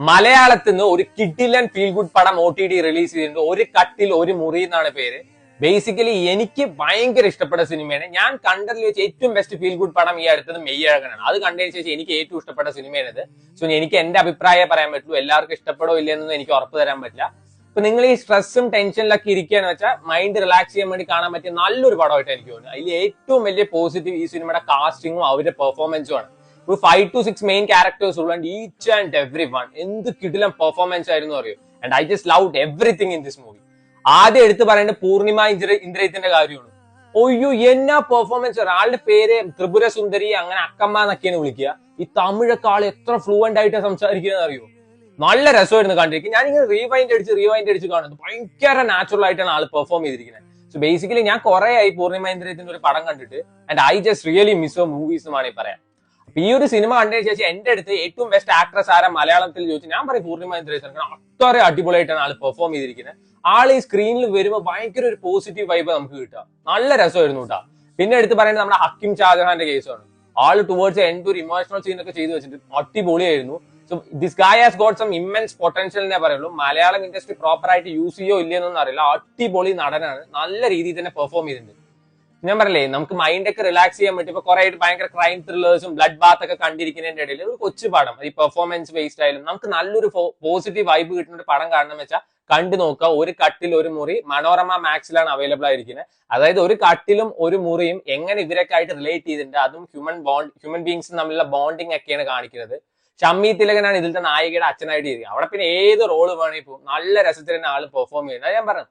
മലയാളത്തിൽ നിന്ന് ഒരു കിഡിലൻ ഫീൽ ഗുഡ് പടം OTT റിലീസ് ചെയ്തിട്ടുണ്ട്. ഒരു കട്ടിൽ ഒരു മുറി എന്നാണ് പേര്. ബേസിക്കലി എനിക്ക് ഭയങ്കര ഇഷ്ടപ്പെട്ട സിനിമയാണ്. ഞാൻ കണ്ടതിൽ വെച്ച് ഏറ്റവും ബെസ്റ്റ് ഫീൽ ഗുഡ് പടം ഈ അടുത്തത് മെയ്യഴകനാണ്. അത് കണ്ടതിന് ശേഷം എനിക്ക് ഏറ്റവും ഇഷ്ടപ്പെട്ട സിനിമയാണിത്. സോ എനിക്ക് എന്റെ അഭിപ്രായം പറയാൻ പറ്റുള്ളൂ. എല്ലാവർക്കും ഇഷ്ടപ്പെടോ ഇല്ലെന്നൊന്നും എനിക്ക് ഉറപ്പ് തരാൻ പറ്റില്ല. ഇപ്പൊ നിങ്ങൾ ഈ സ്ട്രെസ്സും ടെൻഷനിലൊക്കെ ഇരിക്കുകയെന്ന് വെച്ചാൽ മൈൻഡ് റിലാക്സ് ചെയ്യാൻ വേണ്ടി കാണാൻ പറ്റിയ നല്ലൊരു പടമായിട്ട് എനിക്ക് തോന്നുന്നു. അതിൽ ഏറ്റവും വലിയ പോസിറ്റീവ് ഈ സിനിമയുടെ കാസ്റ്റിങ്ങും അവരുടെ പെർഫോമൻസും ആണ്. ഒരു 5 to 6 മെയിൻ ക്യാരക്ടേഴ്സ് ഉള്ള ഈച്ച് ആൻഡ് എവ്രി വൺ എന്ത് കിടിലം പെർഫോമൻസ് ആയിരുന്നു അറിയോ. And I just loved everything in this movie. ആദ്യം എടുത്ത് പറയേണ്ടത് പൂർണിമ ഇന്ദ്രജിത്തിന്റെ കാര്യമാണ്. ഒയ്യോ എന്നാ പെർഫോമൻസ്. ആളുടെ പേര് ത്രിപുര സുന്ദരി, അങ്ങനെ അക്കമ്മ എന്നൊക്കെയാണ് വിളിക്കുക. ഈ തമിഴൊക്കെ ആൾ എത്ര ഫ്ലുവന്റ് ആയിട്ട് സംസാരിക്കുന്നത് അറിയോ. നല്ല രസമായിരുന്നു കണ്ടിരിക്കും. ഞാനിങ്ങനെ റീവൈൻഡ് അടിച്ച് കാണുന്നത് ഭയങ്കര നാച്ചുറൽ ആയിട്ടാണ് ആൾ പെർഫോം ചെയ്തിരിക്കുന്നത്. സോ ബേസിക്കലി ഞാൻ കുറെ ആയി പൂർണിമ ഇന്ദ്രജിത്തിന്റെ ഒരു പടം കണ്ടിട്ട്. And I just really miss movies എന്ന് വേണമെങ്കിൽ പറയാം. അപ്പൊ ഈ ഒരു സിനിമ കണ്ടതിന് ശേഷം എന്റെ അടുത്ത് ഏറ്റവും ബെസ്റ്റ് ആക്ട്രസ് ആരാ മലയാളത്തിൽ ചോദിച്ചു ഞാൻ പറയും പൂർണിമ ഇന്ദ്രജിത്ത്. അത്ര അടിപൊളിയായിട്ടാണ് ആൾ പെർഫോം ചെയ്തിരിക്കുന്നത്. ആൾ ഈ സ്ക്രീനിൽ വരുമ്പോൾ ഭയങ്കര ഒരു പോസിറ്റീവ് വൈബ് നമുക്ക് കിട്ടുക. നല്ല രസമായിരുന്നു കേട്ടോ. പിന്നെ എടുത്ത് പറയുന്നത് നമ്മുടെ ഹക്കിം ഷാജഹാന്റെ കേസാണ്. ആള് ടുവേർഡ്സ് എൻഡ് ഒരു ഇമോഷണൽ സീനൊക്കെ ചെയ്തു വെച്ചിട്ട് അടിപൊളിയായിരുന്നു. So this guy has got some immense potential എന്നേ പറയുള്ളൂ. മലയാളം ഇൻഡസ്ട്രി പ്രോപ്പർ ആയിട്ട് യൂസ് ചെയ്യോ ഇല്ലെന്നൊന്നും അറിയില്ല. അടിപൊളി നടനാണ്. നല്ല രീതിയിൽ തന്നെ പെർഫോം ചെയ്തിട്ടുണ്ട്. ഞാൻ പറയല്ലേ, നമുക്ക് മൈൻഡ് ഒക്കെ റിലാക്സ് ചെയ്യാൻ പറ്റും. ഇപ്പൊ കുറെ ആയിട്ട് ഭയങ്കര ക്രൈം ത്രില്ലേഴ്സും ബ്ലഡ് ബാത്ത് ഒക്കെ കണ്ടിരിക്കുന്നതിന്റെ ഇടയിൽ ഒരു കൊച്ചു പടം ഈ പെർഫോമൻസ് ബേസ്ഡ് ആയാലും നമുക്ക് നല്ലൊരു പോസിറ്റീവ് വൈബ് കിട്ടുന്ന ഒരു പടം കാണണമെന്ന് വെച്ചാൽ കണ്ടു നോക്കുക. ഒരു കട്ടിൽ ഒരു മുറി മനോരമ മാക്സിലാണ് അവൈലബിൾ ആയിരിക്കുന്നത്. അതായത് ഒരു കട്ടിലും ഒരു മുറിയും എങ്ങനെ ഇവരൊക്കെ ആയിട്ട് റിലേറ്റ് ചെയ്തിട്ടുണ്ട്, അതും ഹ്യൂമൻ ബീങ്സും തമ്മിലുള്ള ബോണ്ടിങ് ഒക്കെയാണ് കാണിക്കുന്നത്. ഷമ്മി തിലകനാണ് ഇതിലത്തെ നായികയുടെ അച്ഛനായിട്ട് ഇരിക്കുന്നത്. അവിടെ പിന്നെ ഏത് റോള് വേണമെങ്കിൽ പോകും. നല്ല രസത്തിൽ തന്നെ ആള് പെർഫോം ചെയ്യുന്നത്. ഞാൻ പറഞ്ഞു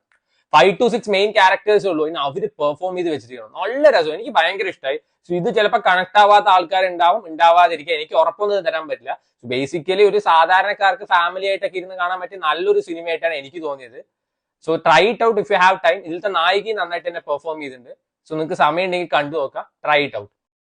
5 to 6 മെയിൻ ക്യാരക്ടേഴ്സ് ഉള്ളൂ. ഇനി അവര് പെർഫോം ചെയ്ത് വെച്ചിരിക്കണം. നല്ല രസം. എനിക്ക് ഭയങ്കര ഇഷ്ടമായി. സോ ഇത് ചിലപ്പോൾ കണക്ട് ആവാത്ത ആൾക്കാരുണ്ടാവും, ഉണ്ടാവാതിരിക്കുക. എനിക്ക് ഉറപ്പൊന്നും തരാൻ പറ്റില്ല. ബേസിക്കലി ഒരു സാധാരണക്കാർക്ക് ഫാമിലി ആയിട്ടൊക്കെ ഇരുന്ന് കാണാൻ പറ്റിയ നല്ലൊരു സിനിമയായിട്ടാണ് എനിക്ക് തോന്നിയത്. So try it out if you have time. ഇതിലത്തെ നായിക നന്നായിട്ട് തന്നെ പെർഫോം ചെയ്തിട്ടുണ്ട്. സോ നിങ്ങൾക്ക് സമയം ഉണ്ടെങ്കിൽ കണ്ടു നോക്കാം. Try it out.